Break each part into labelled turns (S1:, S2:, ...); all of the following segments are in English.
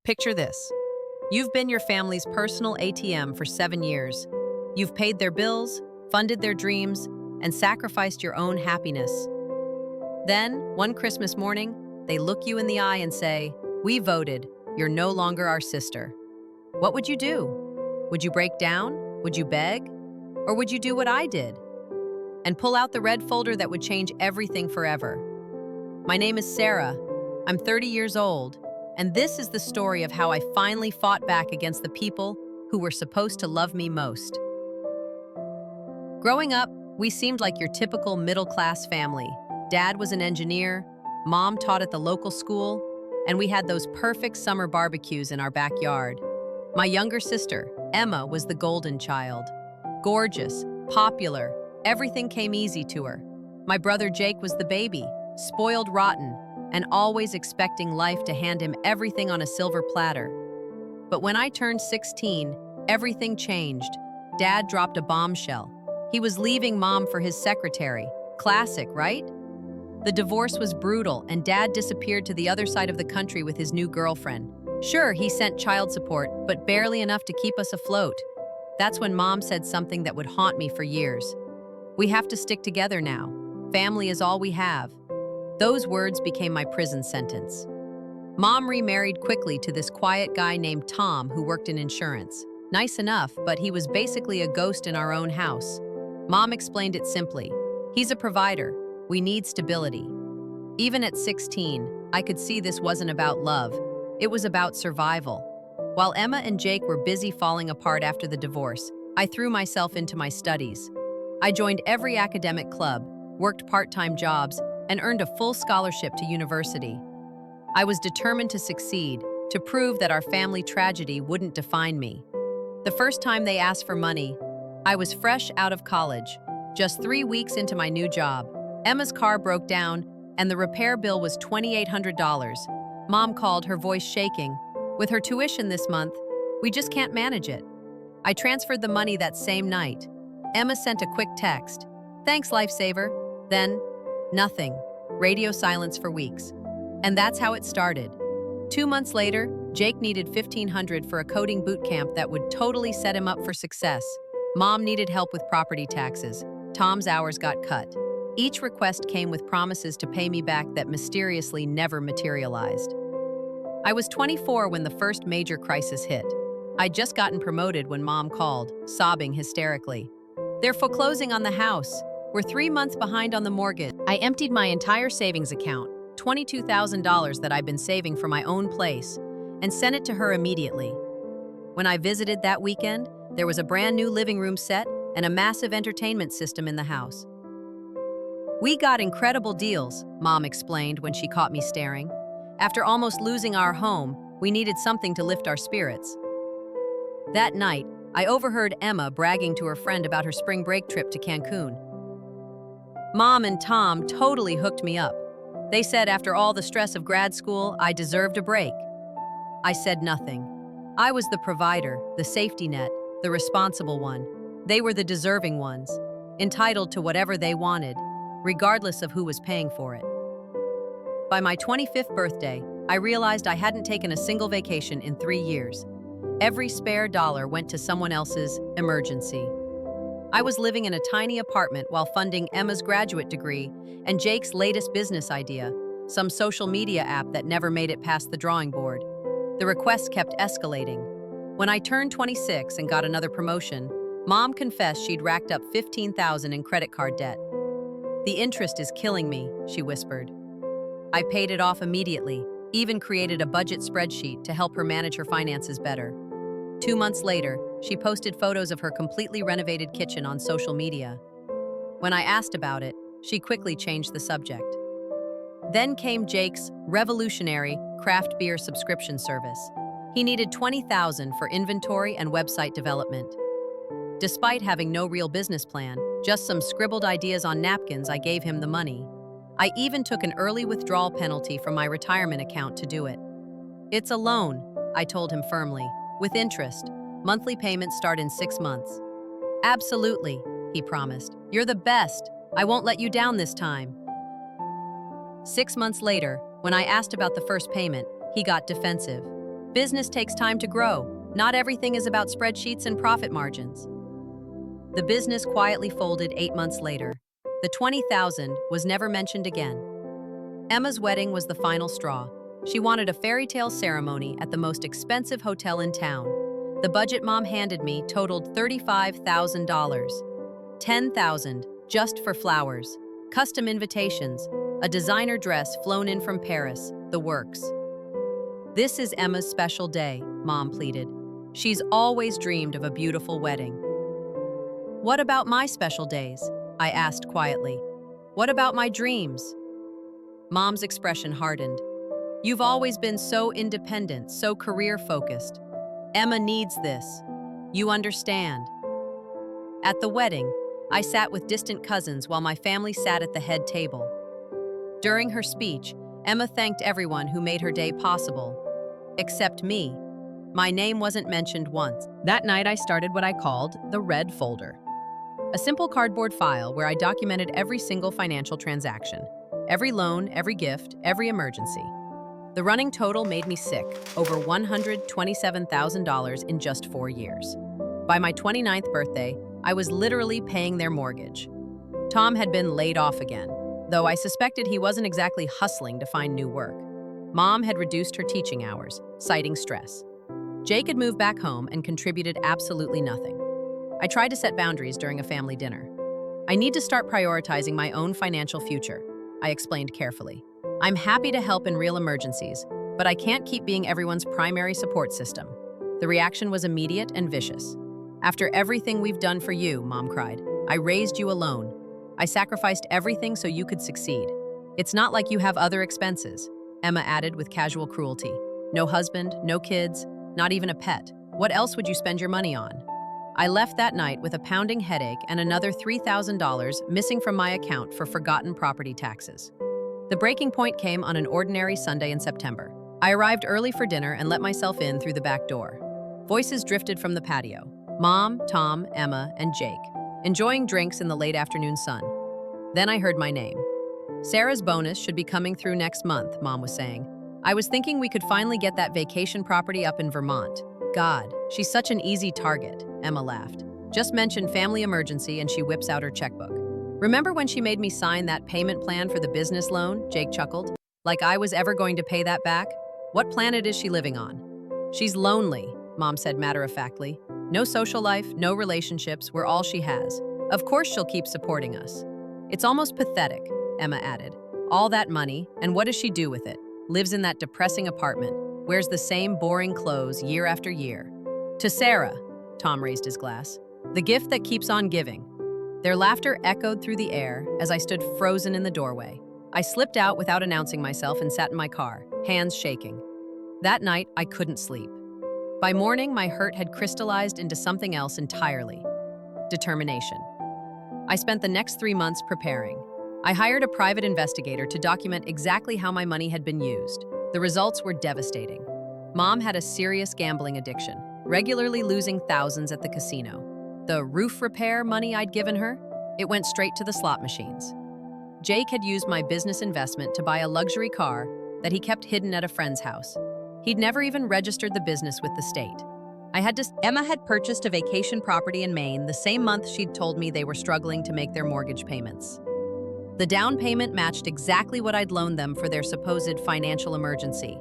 S1: Picture this. You've been your family's personal ATM for 7 years. You've paid their bills, funded their dreams, and sacrificed your own happiness. Then, one Christmas morning, they look you in the eye and say, "We voted. You're no longer our sister." What would you do? Would you break down? Would you beg? Or would you do what I did and pull out the red folder that would change everything forever? My name is Sarah. I'm 30 years old, and this is the story of how I finally fought back against the people who were supposed to love me most. Growing up, we seemed like your typical middle-class family. Dad was an engineer, Mom taught at the local school, and we had those perfect summer barbecues in our backyard. My younger sister, Emma, was the golden child. Gorgeous, popular, everything came easy to her. My brother Jake was the baby, spoiled rotten, and always expecting life to hand him everything on a silver platter. But when I turned 16, everything changed. Dad dropped a bombshell. He was leaving Mom for his secretary. Classic, right? The divorce was brutal, and Dad disappeared to the other side of the country with his new girlfriend. Sure, he sent child support, but barely enough to keep us afloat. That's when Mom said something that would haunt me for years. "We have to stick together now. Family is all we have." Those words became my prison sentence. Mom remarried quickly to this quiet guy named Tom who worked in insurance. Nice enough, but he was basically a ghost in our own house. Mom explained it simply. "He's a provider. We need stability." Even at 16, I could see this wasn't about love. It was about survival. While Emma and Jake were busy falling apart after the divorce, I threw myself into my studies. I joined every academic club, worked part-time jobs, and earned a full scholarship to university. I was determined to succeed, to prove that our family tragedy wouldn't define me. The first time they asked for money, I was fresh out of college, just 3 weeks into my new job. Emma's car broke down, and the repair bill was $2,800. Mom called, her voice shaking. "With her tuition this month, we just can't manage it." I transferred the money that same night. Emma sent a quick text. "Thanks, lifesaver." Then, nothing. Radio silence for weeks. And that's how it started. 2 months later, Jake needed $1,500 for a coding boot camp that would totally set him up for success. Mom needed help with property taxes. Tom's hours got cut. Each request came with promises to pay me back that mysteriously never materialized. I was 24 when the first major crisis hit. I'd just gotten promoted when Mom called, sobbing hysterically. "They're foreclosing on the house. We're 3 months behind on the mortgage." I emptied my entire savings account, $22,000 that I'd been saving for my own place, and sent it to her immediately. When I visited that weekend, there was a brand new living room set and a massive entertainment system in the house. "We got incredible deals," Mom explained when she caught me staring. "After almost losing our home, we needed something to lift our spirits." That night, I overheard Emma bragging to her friend about her spring break trip to Cancun. Mom and Tom totally hooked me up. They said after all the stress of grad school, I deserved a break. I said nothing. I was the provider, the safety net, the responsible one. They were the deserving ones, entitled to whatever they wanted, regardless of who was paying for it. By my 25th birthday, I realized I hadn't taken a single vacation in 3 years. Every spare dollar went to someone else's emergency. I was living in a tiny apartment while funding Emma's graduate degree and Jake's latest business idea, some social media app that never made it past the drawing board. The requests kept escalating. When I turned 26 and got another promotion, Mom confessed she'd racked up $15,000 in credit card debt. "The interest is killing me," she whispered. I paid it off immediately, even created a budget spreadsheet to help her manage her finances better. 2 months later, she posted photos of her completely renovated kitchen on social media. When I asked about it, she quickly changed the subject. Then came Jake's revolutionary craft beer subscription service. He needed $20,000 for inventory and website development. Despite having no real business plan, just some scribbled ideas on napkins, I gave him the money. I even took an early withdrawal penalty from my retirement account to do it. "It's a loan," I told him firmly, "with interest. Monthly payments start in 6 months." "Absolutely," he promised. "You're the best. I won't let you down this time." 6 months later, when I asked about the first payment, he got defensive. Business takes time to grow. Not everything is about spreadsheets and profit margins. The business quietly folded 8 months later. The 20,000 was never mentioned again. Emma's wedding was the final straw. She wanted a fairy tale ceremony at the most expensive hotel in town. The budget Mom handed me totaled $35,000. $10,000 just for flowers, custom invitations, a designer dress flown in from Paris, the works. "This is Emma's special day," Mom pleaded. "She's always dreamed of a beautiful wedding." "What about my special days?" I asked quietly. "What about my dreams?" Mom's expression hardened. "You've always been so independent, so career-focused. Emma needs this. You understand." At the wedding, I sat with distant cousins while my family sat at the head table. During her speech, Emma thanked everyone who made her day possible. Except me. My name wasn't mentioned once. That night I started what I called the red folder. A simple cardboard file where I documented every single financial transaction, every loan, every gift, every emergency. The running total made me sick, over $127,000 in just 4 years. By my 29th birthday, I was literally paying their mortgage. Tom had been laid off again, though I suspected he wasn't exactly hustling to find new work. Mom had reduced her teaching hours, citing stress. Jake had moved back home and contributed absolutely nothing. I tried to set boundaries during a family dinner. "I need to start prioritizing my own financial future," I explained carefully. "I'm happy to help in real emergencies, but I can't keep being everyone's primary support system." The reaction was immediate and vicious. "After everything we've done for you," Mom cried, "I raised you alone. I sacrificed everything so you could succeed. It's not like you have other expenses," Emma added with casual cruelty. "No husband, no kids, not even a pet. What else would you spend your money on?" I left that night with a pounding headache and another $3,000 missing from my account for forgotten property taxes. The breaking point came on an ordinary Sunday in September. I arrived early for dinner and let myself in through the back door. Voices drifted from the patio. Mom, Tom, Emma, and Jake, enjoying drinks in the late afternoon sun. Then I heard my name. "Sarah's bonus should be coming through next month," Mom was saying. "I was thinking we could finally get that vacation property up in Vermont." "God, she's such an easy target," Emma laughed. "Just mention family emergency and she whips out her checkbook." "Remember when she made me sign that payment plan for the business loan?" Jake chuckled. "Like I was ever going to pay that back? What planet is she living on?" "She's lonely," Mom said matter-of-factly. "No social life, no relationships, we're all she has. Of course she'll keep supporting us." "It's almost pathetic," Emma added. "All that money, and what does she do with it? Lives in that depressing apartment, wears the same boring clothes year after year." "To Sarah," Tom raised his glass, "the gift that keeps on giving." Their laughter echoed through the air as I stood frozen in the doorway. I slipped out without announcing myself and sat in my car, hands shaking. That night, I couldn't sleep. By morning, my hurt had crystallized into something else entirely: determination. I spent the next 3 months preparing. I hired a private investigator to document exactly how my money had been used. The results were devastating. Mom had a serious gambling addiction, regularly losing thousands at the casino. The roof repair money I'd given her, it went straight to the slot machines. Jake had used my business investment to buy a luxury car that he kept hidden at a friend's house. He'd never even registered the business with the state. Emma had purchased a vacation property in Maine the same month she'd told me they were struggling to make their mortgage payments. The down payment matched exactly what I'd loaned them for their supposed financial emergency.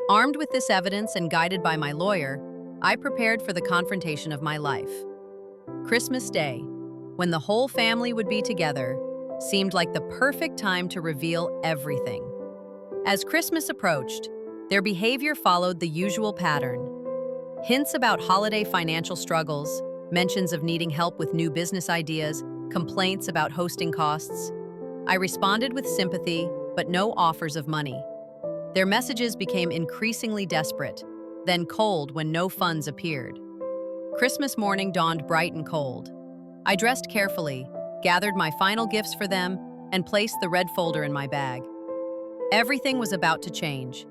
S1: Armed with this evidence and guided by my lawyer, I prepared for the confrontation of my life. Christmas Day, when the whole family would be together, seemed like the perfect time to reveal everything. As Christmas approached, their behavior followed the usual pattern. Hints about holiday financial struggles, mentions of needing help with new business ideas, complaints about hosting costs. I responded with sympathy, but no offers of money. Their messages became increasingly desperate, then cold when no funds appeared. Christmas morning dawned bright and cold. I dressed carefully, gathered my final gifts for them, and placed the red folder in my bag. Everything was about to change.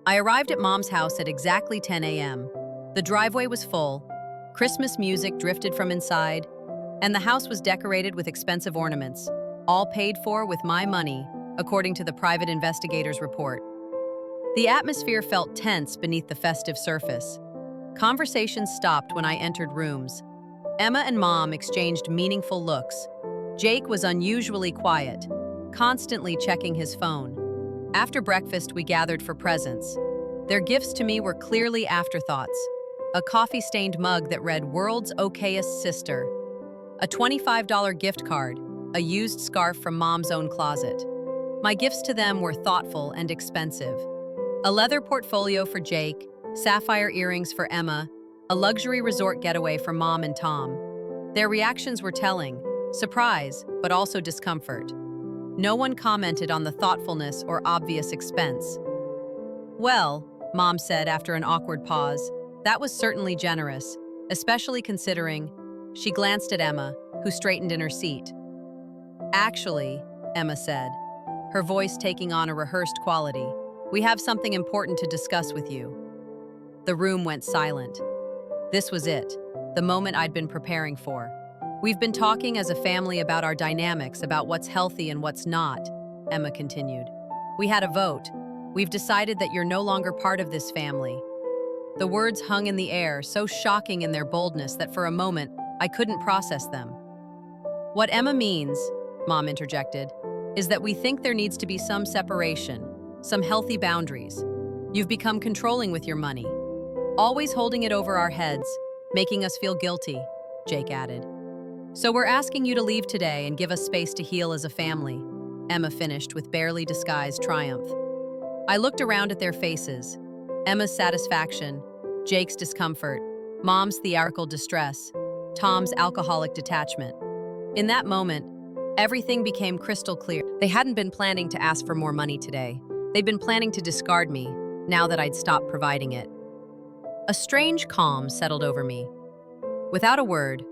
S1: I arrived at Mom's house at exactly 10 a.m. The driveway was full, Christmas music drifted from inside, and the house was decorated with expensive ornaments, all paid for with my money, according to the private investigator's report. The atmosphere felt tense beneath the festive surface. Conversations stopped when I entered rooms. Emma and Mom exchanged meaningful looks. Jake was unusually quiet, constantly checking his phone. After breakfast, we gathered for presents. Their gifts to me were clearly afterthoughts. A coffee-stained mug that read "World's Okayest Sister," a $25 gift card, a used scarf from Mom's own closet. My gifts to them were thoughtful and expensive. A leather portfolio for Jake, sapphire earrings for Emma, a luxury resort getaway for Mom and Tom. Their reactions were telling, surprise, but also discomfort. No one commented on the thoughtfulness or obvious expense. "Well," Mom said after an awkward pause, "that was certainly generous, especially considering." She glanced at Emma, who straightened in her seat. "Actually," Emma said, her voice taking on a rehearsed quality, "we have something important to discuss with you." The room went silent. This was it, the moment I'd been preparing for. "We've been talking as a family about our dynamics, about what's healthy and what's not," Emma continued. "We had a vote. We've decided that you're no longer part of this family." The words hung in the air, so shocking in their boldness that for a moment, I couldn't process them. "What Emma means," Mom interjected, "is that we think there needs to be some separation, some healthy boundaries. You've become controlling with your money, always holding it over our heads, making us feel guilty," Jake added. "So we're asking you to leave today and give us space to heal as a family," Emma finished with barely disguised triumph. I looked around at their faces. Emma's satisfaction, Jake's discomfort, Mom's theatrical distress, Tom's alcoholic detachment. In that moment, everything became crystal clear. They hadn't been planning to ask for more money today. They'd been planning to discard me, now that I'd stopped providing it. A strange calm settled over me. Without a word,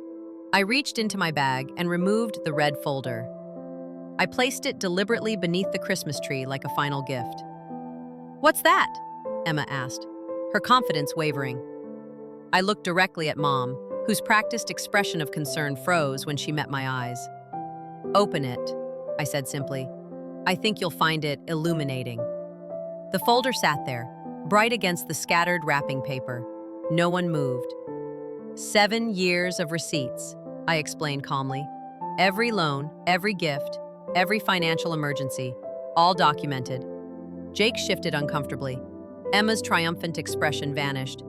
S1: I reached into my bag and removed the red folder. I placed it deliberately beneath the Christmas tree like a final gift. "What's that?" Emma asked, her confidence wavering. I looked directly at Mom, whose practiced expression of concern froze when she met my eyes. "Open it," I said simply. "I think you'll find it illuminating." The folder sat there, bright against the scattered wrapping paper. No one moved. 7 years of receipts, I explained calmly. Every loan, every gift, every financial emergency, all documented. Jake shifted uncomfortably. Emma's triumphant expression vanished.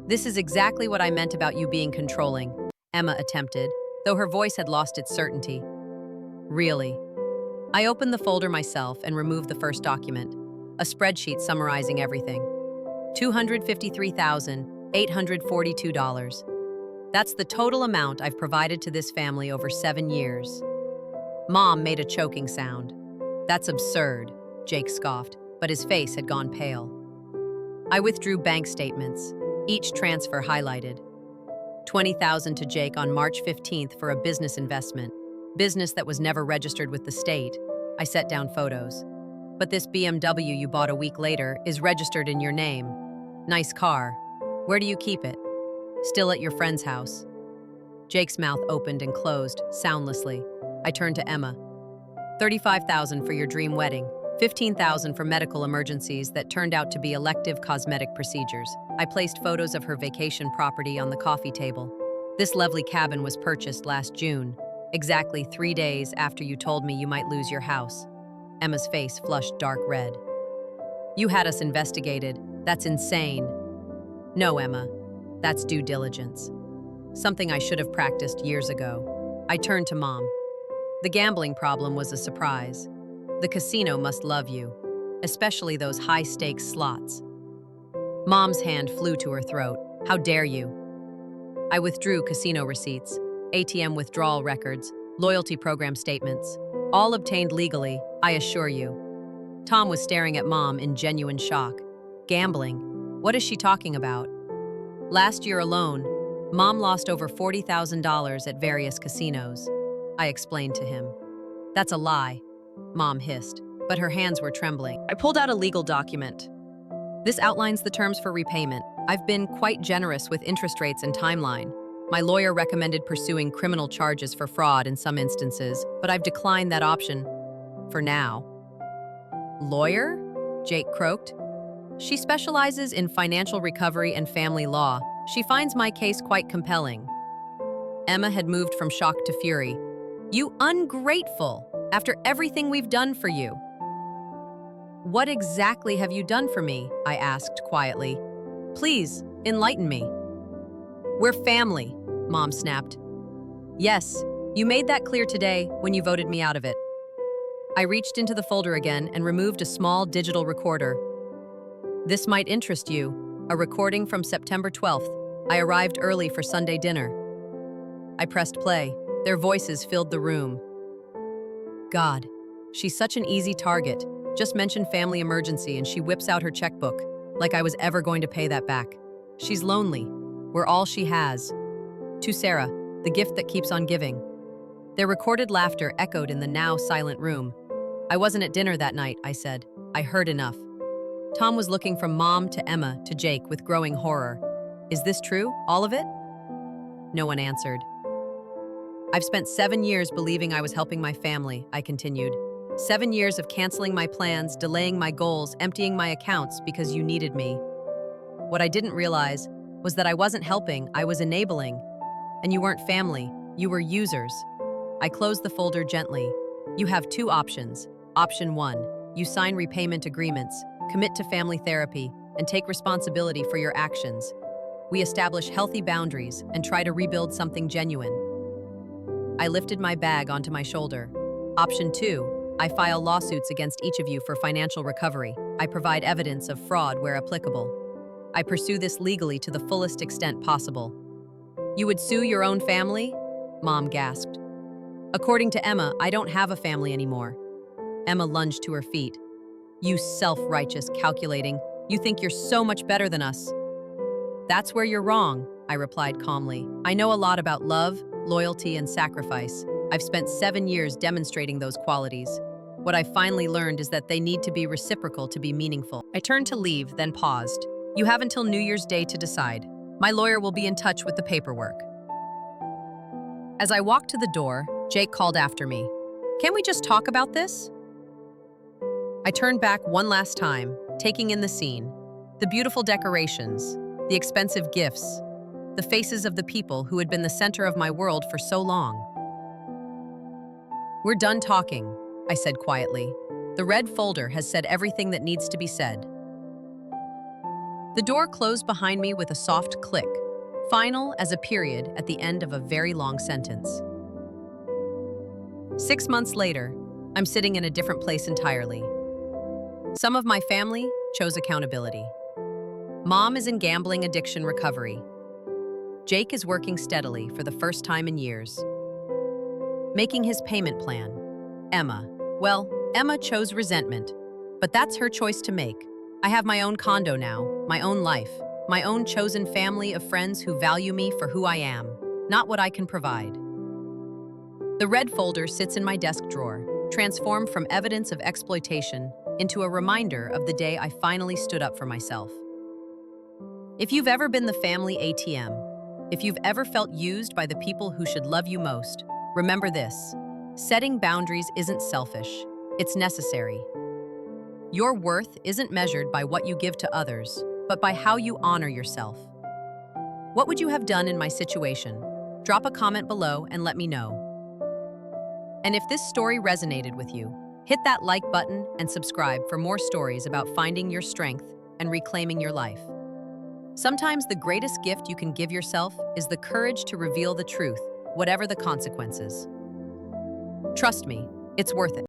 S1: "This is exactly what I meant about you being controlling," Emma attempted, though her voice had lost its certainty. "Really?" I opened the folder myself and removed the first document, a spreadsheet summarizing everything. $253,842. That's the total amount I've provided to this family over 7 years. Mom made a choking sound. "That's absurd," Jake scoffed, but his face had gone pale. I withdrew bank statements, each transfer highlighted. $20,000 to Jake on March 15th for a business investment, business that was never registered with the state. I set down photos. "But this BMW you bought a week later is registered in your name. Nice car. Where do you keep it?" "Still at your friend's house." Jake's mouth opened and closed, soundlessly. I turned to Emma. $35,000 for your dream wedding. $15,000 for medical emergencies that turned out to be elective cosmetic procedures. I placed photos of her vacation property on the coffee table. "This lovely cabin was purchased last June, exactly 3 days after you told me you might lose your house." Emma's face flushed dark red. "You had us investigated. That's insane." "No, Emma. That's due diligence. Something I should have practiced years ago." I turned to Mom. "The gambling problem was a surprise. The casino must love you, especially those high-stakes slots." Mom's hand flew to her throat. "How dare you?" I withdrew casino receipts, ATM withdrawal records, loyalty program statements, all obtained legally, I assure you. Tom was staring at Mom in genuine shock. "Gambling? What is she talking about?" "Last year alone, Mom lost over $40,000 at various casinos," I explained to him. "That's a lie," Mom hissed, but her hands were trembling. I pulled out a legal document. "This outlines the terms for repayment. I've been quite generous with interest rates and timeline. My lawyer recommended pursuing criminal charges for fraud in some instances, but I've declined that option for now." "Lawyer?" Jake croaked. She specializes in financial recovery and family law. She finds my case quite compelling. Emma had moved from shock to fury. You ungrateful! After everything we've done for you. What exactly have you done for me? I asked quietly. Please, enlighten me. We're family, Mom snapped. Yes, you made that clear today when you voted me out of it. I reached into the folder again and removed a small digital recorder. This might interest you, a recording from September 12th. I arrived early for Sunday dinner. I pressed play. Their voices filled the room. God, she's such an easy target. Just mention family emergency and she whips out her checkbook, like I was ever going to pay that back. She's lonely. We're all she has. To Sarah, the gift that keeps on giving. Their recorded laughter echoed in the now silent room. I wasn't at dinner that night, I said. I heard enough. Tom was looking from Mom to Emma to Jake with growing horror. Is this true, all of it? No one answered. I've spent 7 years believing I was helping my family, I continued. 7 years of canceling my plans, delaying my goals, emptying my accounts because you needed me. What I didn't realize was that I wasn't helping, I was enabling. And you weren't family, you were users. I closed the folder gently. You have 2 options. Option 1, you sign repayment agreements, commit to family therapy, and take responsibility for your actions. We establish healthy boundaries and try to rebuild something genuine. I lifted my bag onto my shoulder. Option 2, I file lawsuits against each of you for financial recovery. I provide evidence of fraud where applicable. I pursue this legally to the fullest extent possible. You would sue your own family? Mom gasped. According to Emma, I don't have a family anymore. Emma lunged to her feet. You self-righteous, calculating. You think you're so much better than us. That's where you're wrong, I replied calmly. I know a lot about love, loyalty, and sacrifice. I've spent 7 years demonstrating those qualities. What I finally learned is that they need to be reciprocal to be meaningful. I turned to leave, then paused. You have until New Year's Day to decide. My lawyer will be in touch with the paperwork. As I walked to the door, Jake called after me. Can we just talk about this? I turned back one last time, taking in the scene. The beautiful decorations, the expensive gifts, the faces of the people who had been the center of my world for so long. We're done talking, I said quietly. The red folder has said everything that needs to be said. The door closed behind me with a soft click, final as a period at the end of a very long sentence. 6 months later, I'm sitting in a different place entirely. Some of my family chose accountability. Mom is in gambling addiction recovery. Jake is working steadily for the first time in years. Making his payment plan. Emma chose resentment, but that's her choice to make. I have my own condo now, my own life, my own chosen family of friends who value me for who I am, not what I can provide. The red folder sits in my desk drawer, transformed from evidence of exploitation into a reminder of the day I finally stood up for myself. If you've ever been the family ATM, if you've ever felt used by the people who should love you most, remember this: setting boundaries isn't selfish, it's necessary. Your worth isn't measured by what you give to others, but by how you honor yourself. What would you have done in my situation? Drop a comment below and let me know. And if this story resonated with you, hit that like button and subscribe for more stories about finding your strength and reclaiming your life. Sometimes the greatest gift you can give yourself is the courage to reveal the truth, whatever the consequences. Trust me, it's worth it.